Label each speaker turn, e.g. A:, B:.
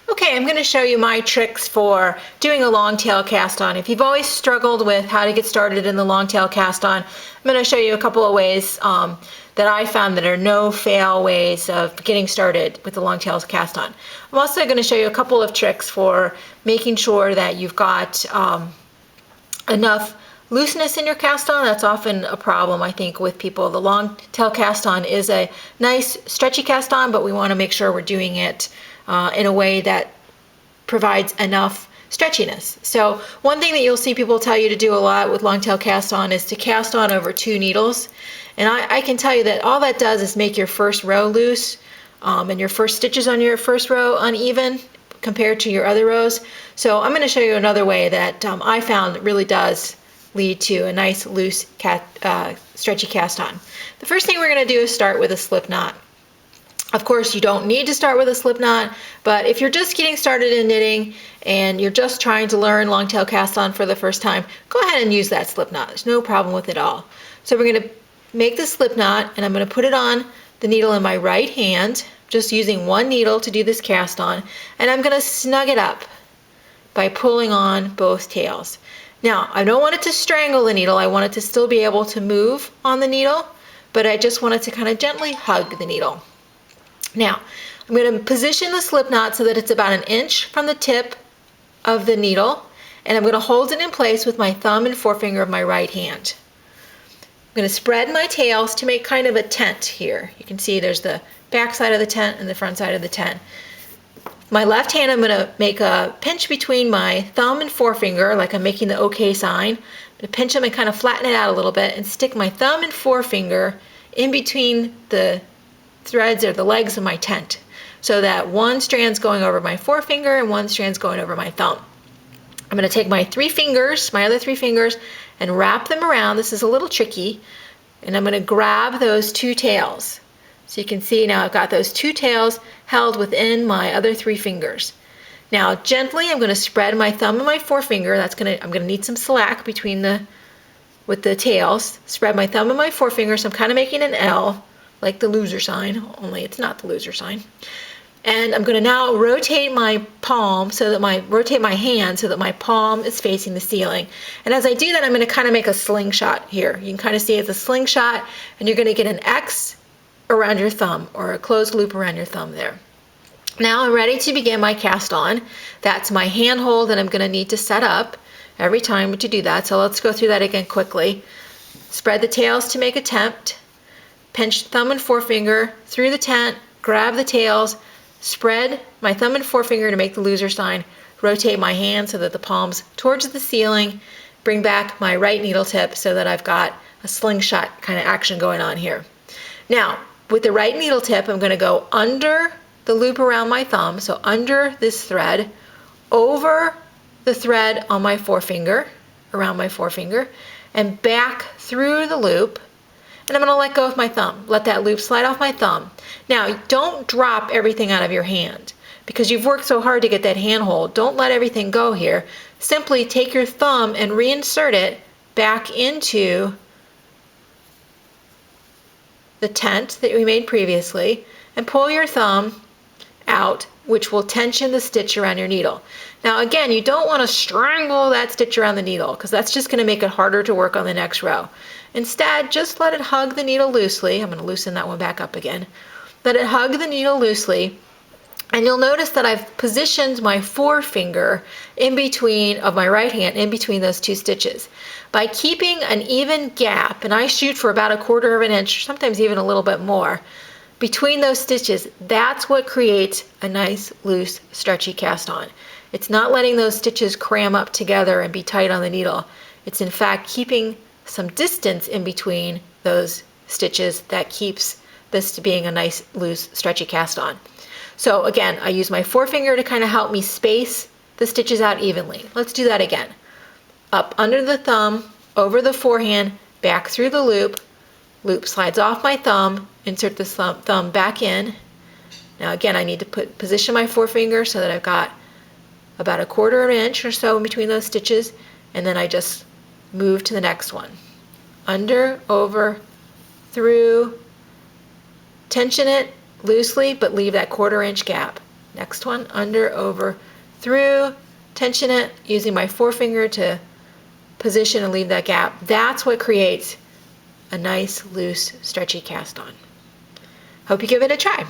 A: Okay, I'm going to show you my tricks for doing a long tail cast on. If you've always struggled with how to get started in the long tail cast on, I'm going to show you a couple of ways that I found that are no fail ways of getting started with the long tail cast on. I'm also going to show you a couple of tricks for making sure that you've got enough looseness in your cast on. That's often a problem, I think, with people. The long tail cast on is a nice stretchy cast on, but we want to make sure we're doing it in a way that provides enough stretchiness. So one thing that you'll see people tell you to do a lot with long tail cast on is to cast on over 2 needles. And I can tell you that all that does is make your first row loose and your first stitches on your first row uneven compared to your other rows. So I'm going to show you another way that I found really does lead to a nice loose stretchy cast on. The first thing we're going to do is start with a slip knot. Of course, you don't need to start with a slip knot, but if you're just getting started in knitting and you're just trying to learn long tail cast on for the first time, go ahead and use that slip knot. There's no problem with it at all. So we're going to make the slip knot, and I'm going to put it on the needle in my right hand, just using one needle to do this cast on, and I'm going to snug it up by pulling on both tails. Now, I don't want it to strangle the needle. I want it to still be able to move on the needle, but I just want it to kind of gently hug the needle. Now, I'm going to position the slip knot so that it's about 1 inch from the tip of the needle, and I'm going to hold it in place with my thumb and forefinger of my right hand. I'm going to spread my tails to make kind of a tent here. You can see there's the back side of the tent and the front side of the tent. My left hand, I'm going to make a pinch between my thumb and forefinger, like I'm making the OK sign. I'm going to pinch them and kind of flatten it out a little bit and stick my thumb and forefinger in between the threads or the legs of my tent, so that one strand's going over my forefinger and one strand's going over my thumb. I'm going to take my 3 fingers, my other 3 fingers, and wrap them around. This is a little tricky, and I'm going to grab those 2 tails. So you can see now I've got those 2 tails held within my other 3 fingers. Now gently I'm going to spread my thumb and my forefinger. I'm going to need some slack with the tails. Spread my thumb and my forefinger, so I'm kind of making an L, like the loser sign, only it's not the loser sign. And I'm going to now rotate my palm rotate my hand so that my palm is facing the ceiling. And as I do that, I'm going to kind of make a slingshot here. You can kind of see it's a slingshot, and you're going to get an X around your thumb, or a closed loop around your thumb there. Now I'm ready to begin my cast on. That's my hand hold that I'm going to need to set up every time to do that. So let's go through that again quickly. Spread the tails to make a tent. Pinch thumb and forefinger through the tent, grab the tails, spread my thumb and forefinger to make the loser sign, rotate my hand so that the palm's towards the ceiling, bring back my right needle tip so that I've got a slingshot kind of action going on here. Now, with the right needle tip, I'm going to go under the loop around my thumb, so under this thread, over the thread on my forefinger, around my forefinger, and back through the loop. And I'm going to let go of my thumb. Let that loop slide off my thumb. Now, don't drop everything out of your hand because you've worked so hard to get that hand hold. Don't let everything go here. Simply take your thumb and reinsert it back into the tent that we made previously and pull your thumb out, which will tension the stitch around your needle. Now again, you don't want to strangle that stitch around the needle because that's just going to make it harder to work on the next row. Instead, just let it hug the needle loosely. I'm going to loosen that one back up again. Let it hug the needle loosely, and you'll notice that I've positioned my forefinger in between of my right hand, in between those 2 stitches. By keeping an even gap, and I shoot for about 1/4 of an inch, sometimes even a little bit more, between those stitches, that's what creates a nice, loose, stretchy cast on. It's not letting those stitches cram up together and be tight on the needle. It's in fact keeping some distance in between those stitches that keeps this to being a nice, loose, stretchy cast on. So again, I use my forefinger to kind of help me space the stitches out evenly. Let's do that again. Up under the thumb, over the forehand, back through the loop. Loop slides off my thumb, insert the thumb back in. Now again, I need to position my forefinger so that I've got about 1/4 inch or so in between those stitches, and then I just move to the next one. Under, over, through, tension it loosely, but leave that 1/4 inch gap. Next one, under, over, through, tension it using my forefinger to position and leave that gap. That's what creates a nice, loose, stretchy cast on. Hope you give it a try.